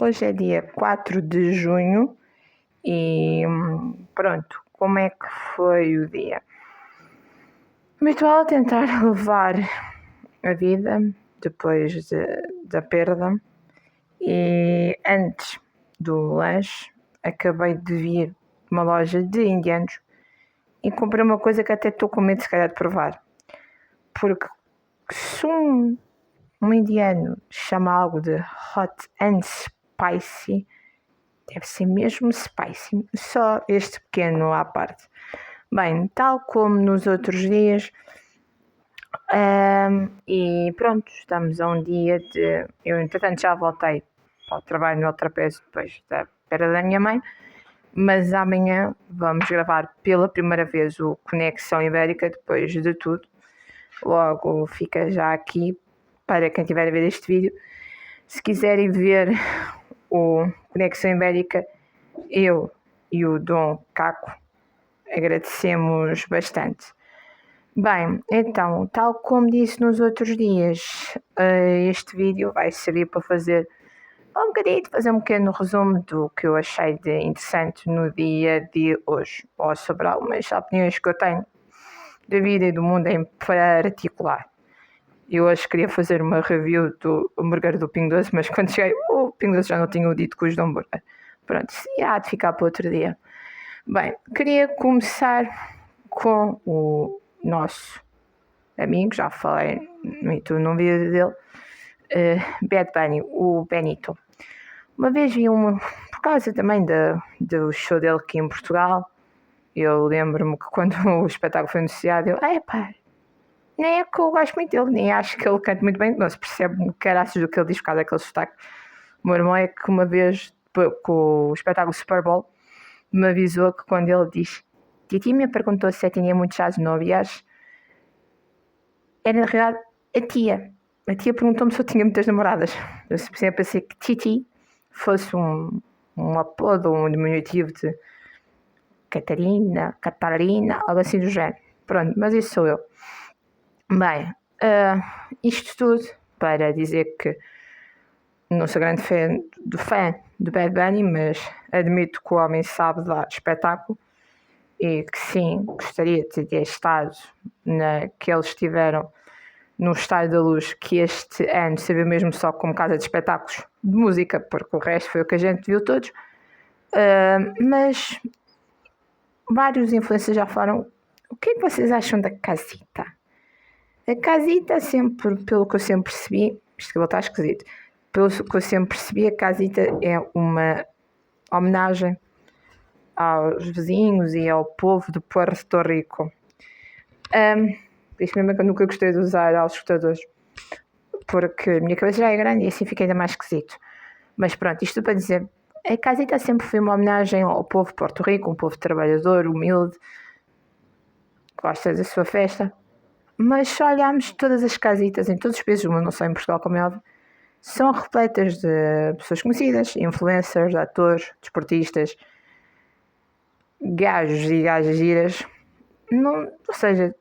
Hoje é dia 4 de junho e pronto, como é que foi o dia? Habitual tentar levar a vida depois da perda e antes do lanche acabei de vir de uma loja de indianos e comprei uma coisa que até estou com medo se calhar de provar, porque se um indiano chama algo de hot and spicy, deve ser mesmo spicy, só este pequeno à parte. Bem, tal como nos outros dias, e pronto, estamos a um dia de... Eu, entretanto, já voltei para o trabalho no Altrapeso depois da perda da minha mãe, mas amanhã vamos gravar pela primeira vez o Conexão Ibérica, depois de tudo. Logo fica já aqui para quem estiver a ver este vídeo. Se quiserem ver o Conexão Ibérica, eu e o Dom Caco agradecemos bastante. Bem, então, tal como disse nos outros dias, este vídeo vai servir para fazer um pequeno resumo do que eu achei de interessante no dia de hoje, ou sobre algumas opiniões que eu tenho da vida e do mundo em particular. Eu hoje queria fazer uma review do hambúrguer do Pingo Doce, mas quando cheguei, o Pingo Doce já não tinha o dito cujo do hambúrguer. Pronto, isso há de ficar para outro dia. Bem, queria começar com o nosso amigo, já falei num vídeo dele, Bad Bunny, o Benito. Uma vez vi por causa também do show dele aqui em Portugal, eu lembro-me que quando o espetáculo foi anunciado, nem é que eu gosto muito dele, nem acho que ele canta muito bem, não se percebe um caraças do que ele diz por causa daquele sotaque. O meu irmão é que uma vez, com o espetáculo Super Bowl, me avisou que quando ele diz Titi me perguntou se eu tinha muitas novias, era na realidade a tia. A tia perguntou-me se eu tinha muitas namoradas. Eu sempre pensei que Titi fosse um apodo, um diminutivo de Catarina, algo assim do género. Pronto, mas isso sou eu. Bem, isto tudo para dizer que não sou grande fã do Bad Bunny, mas admito que o homem sabe dar espetáculo e que sim, gostaria de ter estado que eles estiveram no Estádio da Luz, que este ano serviu mesmo só como casa de espetáculos de música, porque o resto foi o que a gente viu todos. Mas vários influencers já falaram. O que é que vocês acham da casita? A casita sempre, pelo que eu sempre percebi, isto que vou estar esquisito, pelo que eu sempre percebi, a casita é uma homenagem aos vizinhos e ao povo de Porto Rico. Isto mesmo é que eu nunca gostei de usar aos escutadores, porque a minha cabeça já é grande e assim fica ainda mais esquisito. Mas pronto, isto para dizer, a casita sempre foi uma homenagem ao povo de Porto Rico, um povo trabalhador, humilde, que gosta da sua festa. Mas se olharmos todas as casitas em todos os países do mundo, não só em Portugal como é óbvio, são repletas de pessoas conhecidas, influencers, atores, desportistas, gajos e gajas giras, ou seja,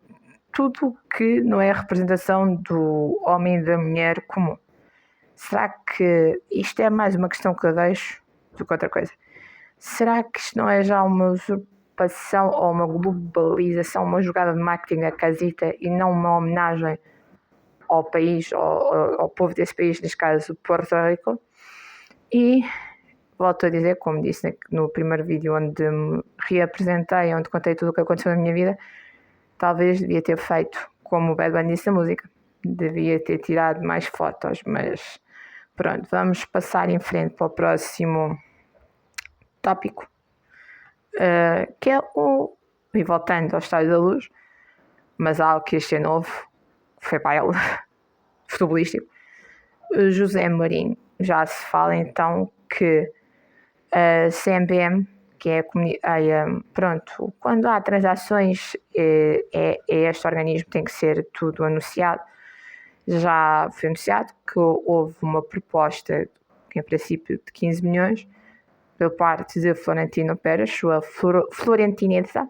tudo que não é a representação do homem e da mulher comum. Será que isto é mais uma questão que eu deixo do que outra coisa? Será que isto não é já uma usurpação ou uma globalização, uma jogada de marketing da casita e não uma homenagem ao país, ao povo desse país, neste caso Porto Rico? E volto a dizer, como disse no primeiro vídeo onde me reapresentei, onde contei tudo o que aconteceu na minha vida, talvez devia ter feito como o Bad Bunny disse na música, devia ter tirado mais fotos, mas pronto, vamos passar em frente para o próximo tópico, que é e voltando ao Estádio da Luz, mas algo que este é novo, foi para ele, futebolístico, José Mourinho. Já se fala então que a CMBM, que é pronto, quando há transações, este organismo tem que ser tudo anunciado. Já foi anunciado que houve uma proposta, em princípio, de 15 milhões, pela parte de Florentino Pérez, sua florentinesa,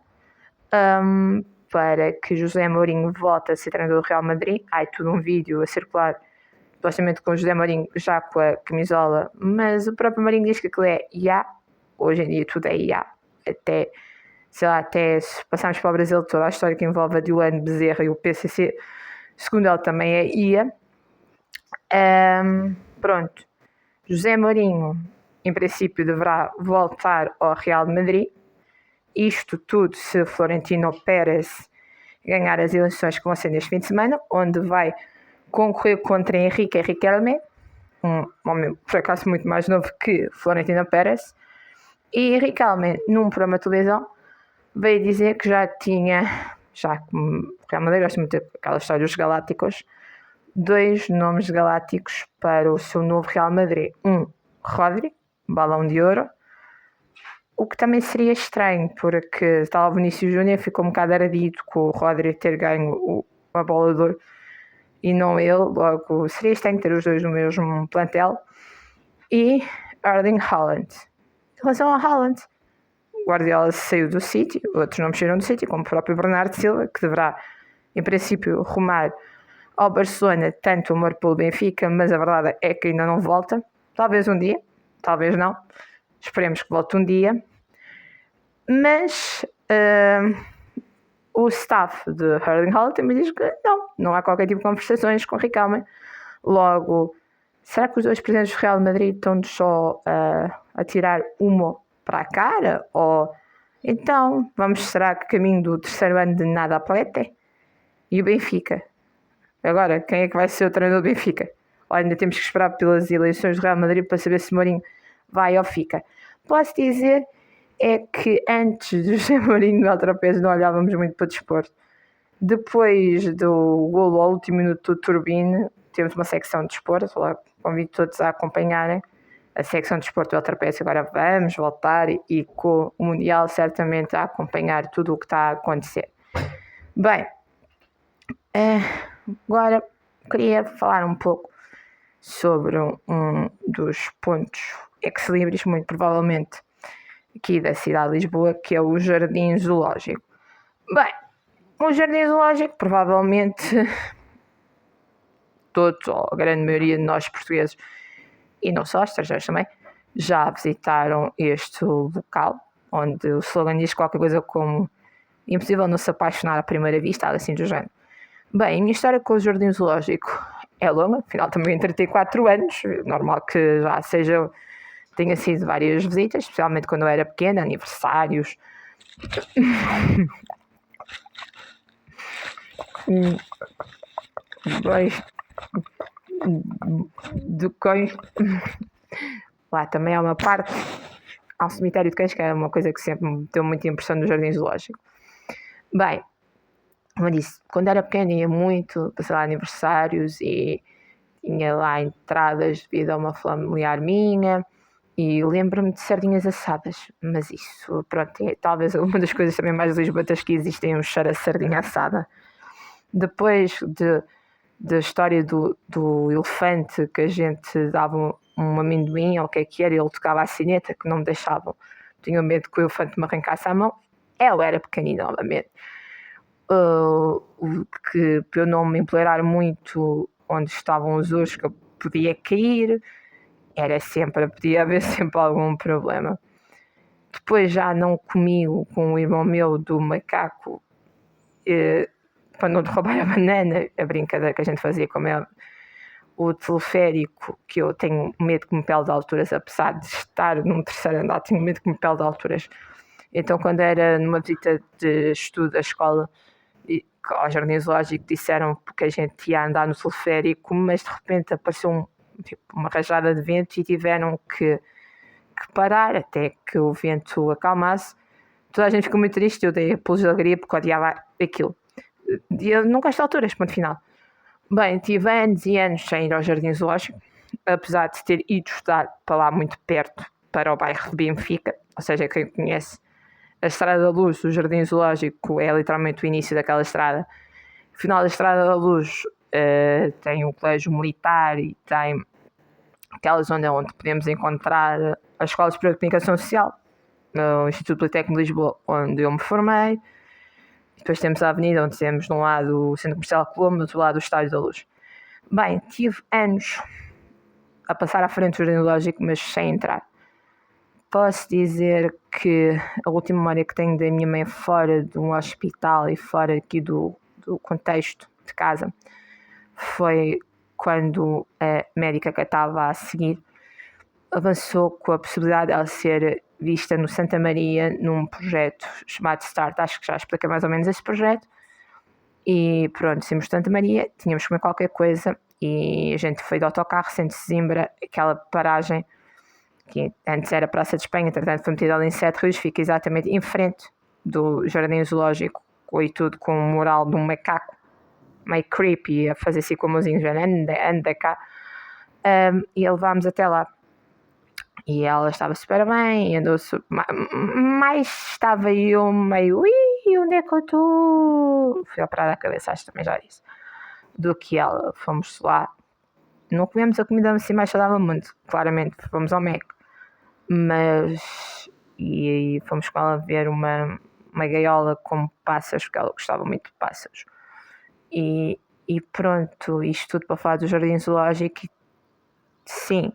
para que José Mourinho volte a ser treinador do Real Madrid. Há tudo um vídeo a circular supostamente com o José Mourinho já com a camisola, mas o próprio Mourinho diz que aquilo é IA, hoje em dia tudo é IA, até, sei lá, até se passarmos para o Brasil toda a história que envolve a Dilane Bezerra e o PCC, segundo ele também é IA. Pronto, José Mourinho em princípio deverá voltar ao Real Madrid, isto tudo se Florentino Pérez ganhar as eleições que vão ser neste fim de semana, onde vai concorrer contra Henrique Riquelme, um homem por acaso muito mais novo que Florentino Pérez, e Riquelme num programa de televisão veio dizer que já como Real Madrid gosta muito daquela história dos galácticos, 2 nomes galácticos para o seu novo Real Madrid. Rodri, Balão de Ouro, o que também seria estranho, porque tal Vinícius Júnior ficou um bocado ardido com o Rodri ter ganho a bola de ouro e não ele, logo seria estranho ter os dois no mesmo plantel. E Erling Haaland. Em relação ao Haaland, Guardiola saiu do City, outros não mexeram do City, como o próprio Bernardo Silva, que deverá, em princípio, rumar ao Barcelona, tanto amor pelo Benfica, mas a verdade é que ainda não volta. Talvez um dia, talvez não. Esperemos que volte um dia. Mas o staff de Erling Haaland também diz que não há qualquer tipo de conversações com Riquelme. Logo, será que os dois presidentes do Real Madrid estão só a tirar humo para a cara? Ou então, será que caminho do terceiro ano de nada a palete? E o Benfica? Agora, quem é que vai ser o treinador do Benfica? Ainda temos que esperar pelas eleições do Real Madrid para saber se Mourinho vai ou fica. Posso dizer é que antes do José Mourinho no Altrapés não olhávamos muito para o desporto. Depois do golo ao último minuto do Turbine, temos uma secção de desporto, lá convido todos a acompanharem a secção de desporto do Altrapés. Agora vamos voltar e com o Mundial certamente a acompanhar tudo o que está a acontecer. Bem, agora queria falar um pouco sobre um dos pontos ex-libris, muito provavelmente aqui da cidade de Lisboa, que é o Jardim Zoológico. Bem, o Jardim Zoológico, provavelmente todos, ou a grande maioria de nós portugueses, e não só, estrangeiros também, já visitaram este local, onde o slogan diz qualquer coisa como impossível não se apaixonar à primeira vista, algo assim do género. Bem, a minha história com o Jardim Zoológico é longa, afinal também tenho 34 anos, normal que já tenha sido várias visitas, especialmente quando eu era pequena, aniversários. De cães. Lá também há uma parte, há um cemitério de cães, que é uma coisa que sempre me deu muita impressão no Jardim Zoológico. Bem, como eu disse, quando era pequena ia muito passar lá aniversários e tinha lá entradas devido a uma familiar minha e lembro-me de sardinhas assadas, mas isso, pronto, é talvez uma das coisas também mais lisboetas que existem, um cheiro a sardinha assada. Depois da história do elefante, que a gente dava um amendoim ou o que é que era, ele tocava a sineta, que não me deixavam, tinha medo que o elefante me arrancasse a mão. Ela era pequenina, novamente. Que para eu não me empoleirar muito onde estavam os outros, que eu podia cair, podia haver sempre algum problema. Depois já não comigo com o irmão meu do macaco, para não derrubar a banana, a brincadeira que a gente fazia com ele, o teleférico, que eu tenho medo que me pele de alturas, apesar de estar num terceiro andar, tenho medo que me pele de alturas. Então, quando era numa visita de estudo da escola ao Jardim Zoológico, disseram que a gente ia andar no teleférico, mas de repente apareceu uma rajada de vento e tiveram que parar até que o vento acalmasse. Toda a gente ficou muito triste, eu dei pulos de alegria porque odiava aquilo. Eu não gosto de alturas, ponto final. Bem, tive anos e anos sem ir ao Jardim Zoológico, apesar de ter ido estudar para lá muito perto, para o bairro de Benfica, ou seja, quem conhece a Estrada da Luz, o Jardim Zoológico é literalmente o início daquela estrada. No final da Estrada da Luz tem um colégio militar e tem aquela zona onde podemos encontrar a Escola Superior de Comunicação Social, no Instituto Politécnico de Lisboa, onde eu me formei. Depois temos a avenida, onde temos de um lado o Centro Comercial Colombo, do outro lado o Estádio da Luz. Bem, tive anos a passar à frente do jardim zoológico, mas sem entrar. Posso dizer que a última memória que tenho da minha mãe fora de um hospital e fora aqui do contexto de casa foi quando a médica que a estava a seguir avançou com a possibilidade de ela ser vista no Santa Maria num projeto chamado Start. Acho que já expliquei mais ou menos esse projeto. E pronto, saímos de Santa Maria, tínhamos que comer qualquer coisa e a gente foi de autocarro, Centro-Sesimbra, aquela paragem que antes era Praça de Espanha, entretanto foi metida ali em Sete Rios, fica exatamente em frente do Jardim Zoológico e tudo com um mural de um macaco meio creepy a fazer assim com a mãozinha, anda cá, e levámos até lá. E ela estava super bem, andou-se. Mais estava eu meio. Ui, onde é que eu estou? Fui operada a cabeça, acho que também já disse. Do que ela. Fomos lá. Não comemos a comida assim mais saudável muito, claramente. Fomos ao Mac. Mas. E aí fomos com ela ver uma gaiola com pássaros, porque ela gostava muito de pássaros. E pronto, isto tudo para falar do Jardim Zoológico. Sim,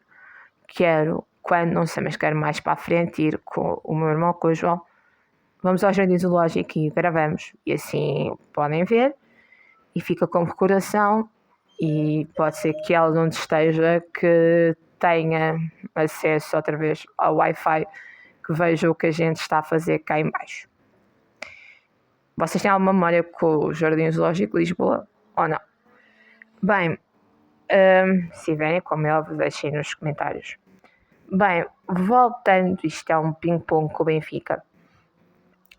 quero. Quando, não sei, mas quero mais para a frente ir com o meu irmão, com o João. Vamos ao Jardim Zoológico e gravamos. E assim podem ver. E fica como recordação. E pode ser que ela onde esteja que tenha acesso outra vez ao Wi-Fi, que veja o que a gente está a fazer cá em baixo. Vocês têm alguma memória com o Jardim Zoológico de Lisboa ou não? Bem, se tiverem, como é óbvio, deixem nos comentários. Bem, voltando, isto é um ping-pong com o Benfica.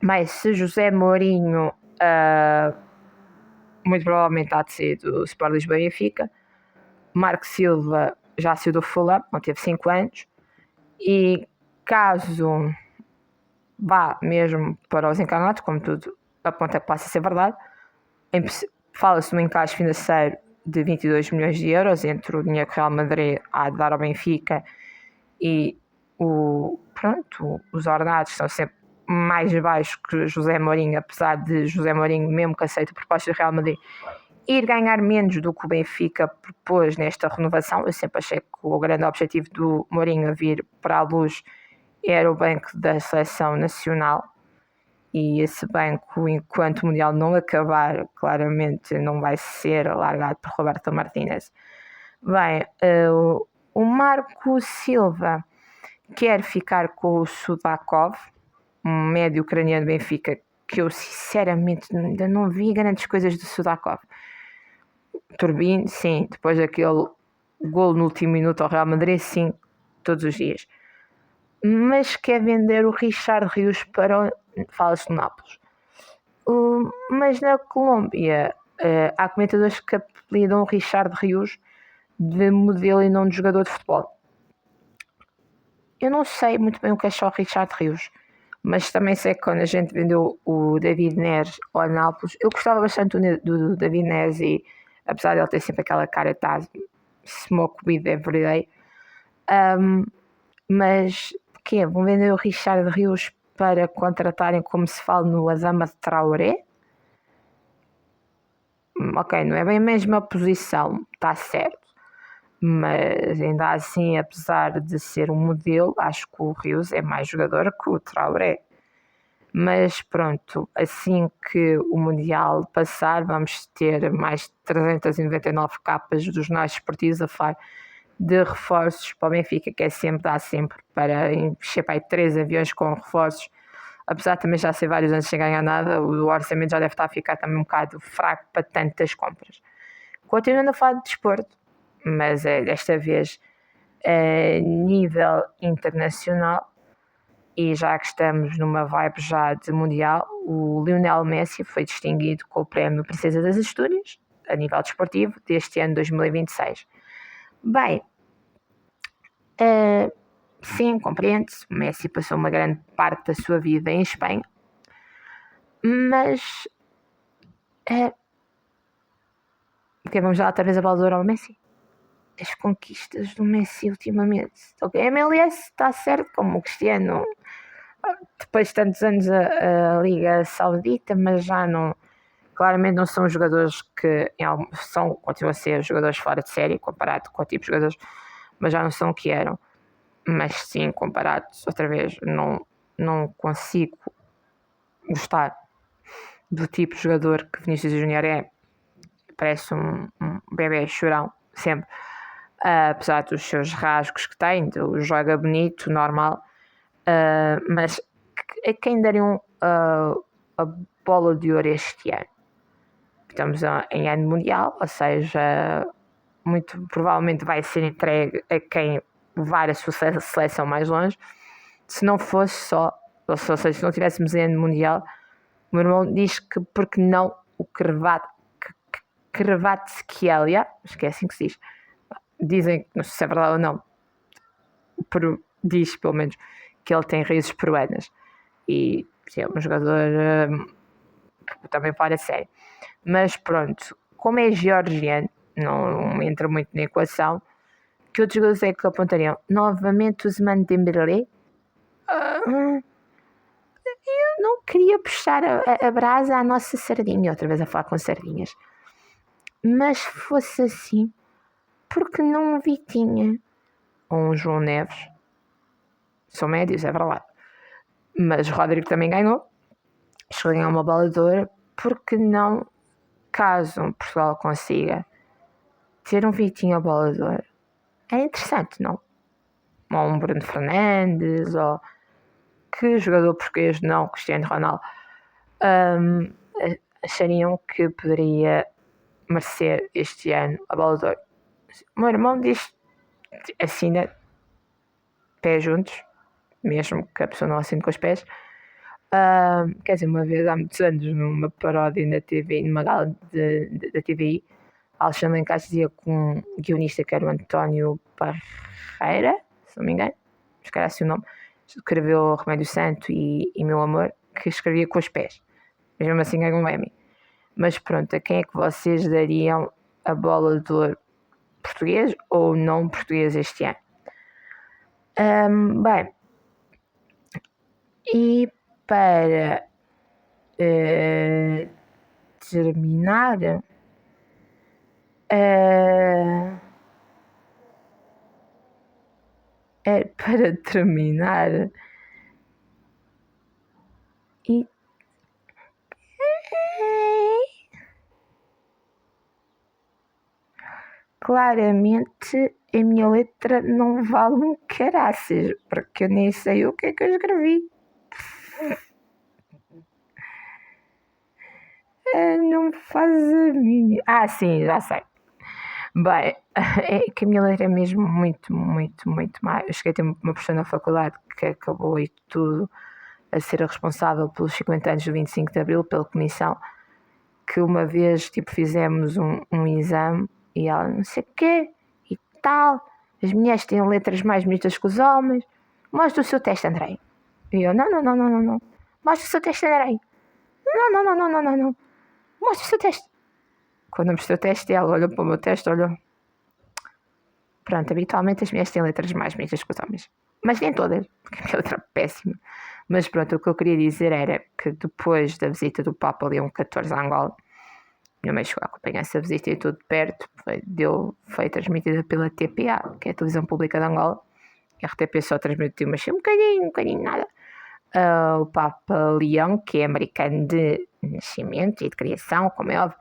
Mas se José Mourinho muito provavelmente há de ser do Sport Lisboa e Benfica, Marco Silva já saiu do Fulham, não teve 5 anos, e caso vá mesmo para os encarnados, como tudo aponta que possa ser verdade, fala-se de um encaixe financeiro de 22 milhões de euros entre o dinheiro que o Real Madrid há de dar ao Benfica e os ordenados são sempre mais baixos que José Mourinho, apesar de José Mourinho, mesmo que aceite a proposta do Real Madrid, ir ganhar menos do que o Benfica propôs nesta renovação. Eu sempre achei que o grande objetivo do Mourinho a vir para a Luz era o banco da seleção nacional, e esse banco, enquanto o Mundial não acabar, claramente não vai ser largado por Roberto Martínez. Bem, o Marco Silva quer ficar com o Sudakov, um médio ucraniano do Benfica, que eu sinceramente ainda não vi grandes coisas do Sudakov. Turbine, sim, depois daquele gol no último minuto ao Real Madrid, sim, todos os dias. Mas quer vender o Richard Rios para fala-se do Nápoles. Mas na Colômbia há comentadores que apelidam o Richard Rios de modelo e não de jogador de futebol. Eu não sei muito bem o que é só o Richard Rios, mas também sei que quando a gente vendeu o David Neres ao Nápoles, eu gostava bastante do David Neres, e apesar de ele ter sempre aquela cara de smoke weed every day, mas que vão vender o Richard Rios para contratarem, como se fala, no Adama Traoré? Ok, não é bem a mesma posição, está certo, mas ainda assim, apesar de ser um modelo, acho que o Rios é mais jogador que o Traoré. Mas pronto, assim que o Mundial passar, vamos ter mais de 399 capas dos jornais esportivos a falar de reforços para o Benfica, que é sempre, dá sempre para encher para aí 3 aviões com reforços. Apesar de também já ser vários anos sem ganhar nada, o orçamento já deve estar a ficar também um bocado fraco para tantas compras. Continuando a falar de desporto, mas desta vez a nível internacional, e já que estamos numa vibe já de mundial, o Lionel Messi foi distinguido com o prémio Princesa das Astúrias, a nível desportivo, deste ano 2026. Bem, sim, compreende-se, o Messi passou uma grande parte da sua vida em Espanha, mas porque vamos dar outra vez a bola de ouro ao Messi? As conquistas do Messi ultimamente. Ok, a MLS está certo, como o Cristiano, depois de tantos anos a Liga Saudita, mas já não Claramente não são jogadores que continuam a ser jogadores fora de série comparado com o tipo de jogadores, mas já não são o que eram. Mas sim, comparados outra vez, não consigo gostar do tipo de jogador que Vinícius Júnior é. Parece um bebê chorão, sempre. Apesar dos seus rasgos que tem, joga bonito, normal. Mas a quem dariam a bola de ouro este ano? Estamos em ano mundial, ou seja, muito provavelmente vai ser entregue a quem levar a sua seleção mais longe. Se não fosse só, ou seja, se não tivéssemos em ano mundial, o meu irmão diz que porque não o Kvaratskhelia, acho que é assim que se diz, dizem, não sei se é verdade ou não, diz pelo menos que ele tem raízes peruanas e sim, é um jogador também fora série. Mas pronto, como é georgiano, não entra muito na equação. Que outros jogadores é que apontariam? Novamente o Ousmane Dembélé. Eu não queria puxar a brasa à nossa sardinha, outra vez a falar com sardinhas. Mas se fosse assim, porque não um Vitinha ou um João Neves? São médios, é verdade. Mas o Rodrigo também ganhou. Chegou a ganhar uma bola de ouro. Porque não, caso Portugal consiga ter um Vitinho a bola de ouro, é interessante, não? Ou um Bruno Fernandes, ou que jogador português não, Cristiano Ronaldo, achariam que poderia merecer este ano a bola de ouro. O meu irmão diz, assina pés juntos, mesmo que a pessoa não assine com os pés. Quer dizer, uma vez há muitos anos, numa paródia na TV, numa gala da TVI, Alexandre Lencastre dizia que um guionista que era o António Parreira, se não me engano, acho que era assim o nome, escreveu Remédio Santo e Meu Amor, que escrevia com os pés. Mas mesmo assim era um Emmy. Mas pronto, a quem é que vocês dariam a bola de ouro, português ou não português este ano? Bem, e para terminar, e claramente a minha letra não vale um caraças, porque eu nem sei o que é que eu escrevi. Não faz a minha. Sim, já sei. Bem, é que a minha letra é mesmo muito má. Eu cheguei a ter uma professora na faculdade que acabou e tudo a ser a responsável pelos 50 anos do 25 de Abril, pela comissão, que uma vez fizemos um exame e ela não sei o quê e tal, as mulheres têm letras mais bonitas que os homens, mostra o seu teste, Andrei. E eu, não, mostra o seu teste, Andrei. Não, mostra o seu teste. Quando eu mostrei o teste, ela olhou para o meu teste, olhou. Pronto, habitualmente as mulheres têm letras mais bonitas que os homens. Mas nem todas, porque a minha letra é péssima. Mas pronto, o que eu queria dizer era que depois da visita do Papa Leão XIV a Angola, minha mãe chegou a acompanhar essa visita e tudo de perto, foi transmitida pela TPA, que é a Televisão Pública de Angola. A RTP só transmitiu, mas um bocadinho, nada. O Papa Leão, que é americano de nascimento e de criação, como é óbvio,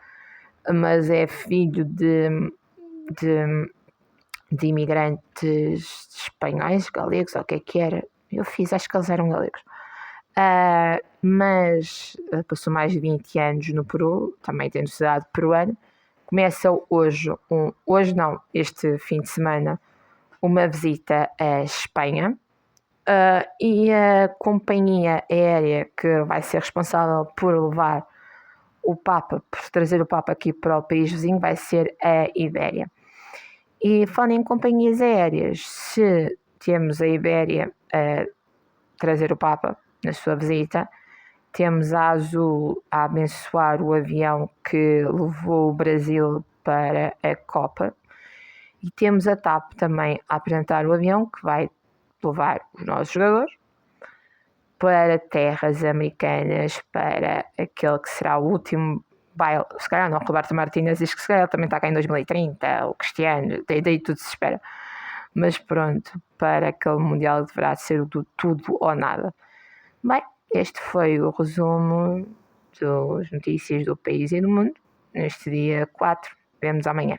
mas é filho de imigrantes espanhóis, galegos, ou o que era. Eu acho que eles eram galegos. Mas passou mais de 20 anos no Peru, também tendo cidade peruana. Começa este fim de semana, uma visita à Espanha. E a companhia aérea que vai ser responsável por levar o Papa, por trazer o Papa aqui para o país vizinho, vai ser a Ibéria. E falando em companhias aéreas, se temos a Ibéria a trazer o Papa na sua visita, temos a Azul a abençoar o avião que levou o Brasil para a Copa, e temos a TAP também a apresentar o avião que vai levar os nossos jogadores para terras americanas, para aquele que será o último vai, se calhar não, o Roberto Martínez diz que se calhar também está cá em 2030, o Cristiano, daí tudo se espera. Mas pronto, para aquele Mundial deverá ser do tudo ou nada. Bem, este foi o resumo das notícias do país e do mundo neste dia 4. Vemos amanhã.